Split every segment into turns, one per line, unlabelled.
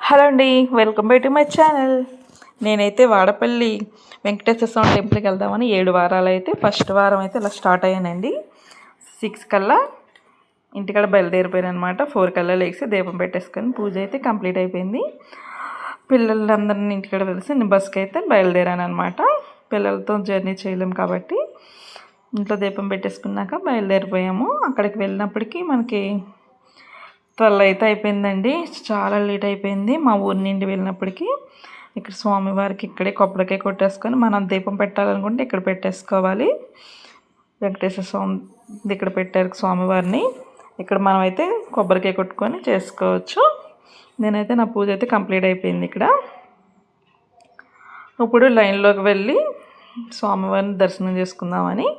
Hello అండి, welcome back to my channel. నేనైతే వాడపల్లి వెంకటేశ్వర స్వామి టెంపుల్కి వెళ్దామని 7 వారాలు అయితే ఫస్ట్ వారం అయితే ఇలా స్టార్ట్ అయ్యానండి. 6 కల్లా ఇంటికాడ బయలుదేరిపోయాను అనమాట. 4 కల్లా లేచి దీపం పెట్టేసుకొని పూజ అయితే కంప్లీట్ అయిపోయింది. పిల్లలందరినీ ఇంటికాడ వెలిసి నేను బస్కి అయితే బయలుదేరాను అనమాట. పిల్లలతో జర్నీ చేయలేం కాబట్టి ఇంట్లో దీపం పెట్టేసుకున్నాక బయలుదేరిపోయాము. అక్కడికి వెళ్ళినప్పటికీ మనకి 12 అయితే అయిపోయిందండి. చాలా లేట్ అయిపోయింది. మా ఊరి నుండి వెళ్ళినప్పటికీ ఇక్కడ స్వామివారికి ఇక్కడే కొబ్బరికాయ కొట్టేసుకొని మనం దీపం పెట్టాలనుకుంటే ఇక్కడ పెట్టేసుకోవాలి. వెంకటేశ్వర స్వామి ఇక్కడ పెట్టారు స్వామివారిని. ఇక్కడ మనం అయితే కొబ్బరికాయ కొట్టుకొని చేసుకోవచ్చు. నేనైతే నా పూజ అయితే కంప్లీట్ అయిపోయింది. ఇక్కడ ఇప్పుడు లైన్లోకి వెళ్ళి స్వామివారిని దర్శనం చేసుకుందామని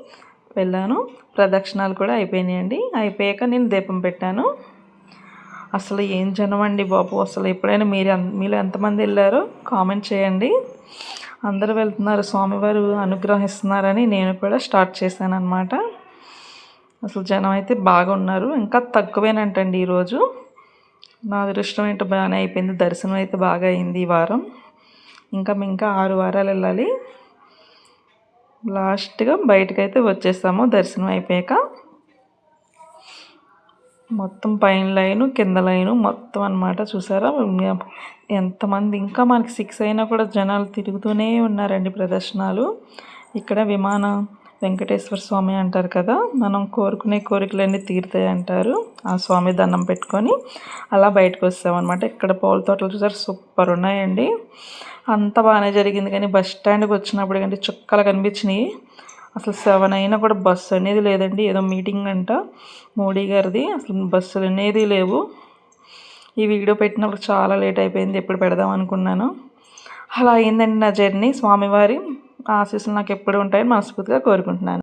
వెళ్ళాను. ప్రదక్షిణాలు కూడా అయిపోయినాయండి. అయిపోయాక నేను దీపం పెట్టాను. అసలు ఏం జనం అండి బాబు. అసలు ఎప్పుడైనా మీలో ఎంతమంది వెళ్ళారో కామెంట్ చేయండి. అందరూ వెళ్తున్నారు, స్వామివారు అనుగ్రహిస్తున్నారని నేను కూడా స్టార్ట్ చేశాను అనమాట. అసలు జనం అయితే బాగా ఉన్నారు. ఇంకా తక్కువేనంటండి ఈరోజు. నా అదృష్టం ఏంటో బాగానే అయిపోయింది. దర్శనం అయితే బాగా అయింది ఈ వారం. ఇంకా 6 వారాలు వెళ్ళాలి. లాస్ట్గా బయటకైతే వచ్చేసాము దర్శనం అయిపోయాక. మొత్తం పైన లైను కింద లైను మొత్తం అనమాట. చూసారా ఎంతమంది. ఇంకా మనకి 6 అయినా కూడా జనాలు తిరుగుతూనే ఉన్నారండి. ప్రదర్శనాలు ఇక్కడ విమాన వెంకటేశ్వర స్వామి అంటారు కదా, మనం కోరుకునే కోరికలన్నీ తీరుతాయి అంటారు. ఆ స్వామి దండం పెట్టుకొని అలా బయటకు వస్తామన్నమాట. ఇక్కడ పూల తోటలు చూసారు, సూపర్ ఉన్నాయండి. అంతా బాగానే జరిగింది. కానీ బస్ స్టాండ్కి వచ్చినప్పుడు కంటే చుక్కలు కనిపించినాయి. అసలు 7 అయినా కూడా బస్సు అనేది లేదండి. ఏదో మీటింగ్ అంట మోడీ గారిది. అసలు బస్సులు అనేది లేవు. ఈ వీడియో పెట్టినప్పుడు చాలా లేట్ అయిపోయింది. ఎప్పుడు పెడదాం అనుకున్నాను. అలా అయిందండి నా జర్నీ. స్వామివారి ఆశీస్సులు నాకు ఎప్పుడు ఉంటాయని మనస్ఫూర్తిగా కోరుకుంటున్నాను.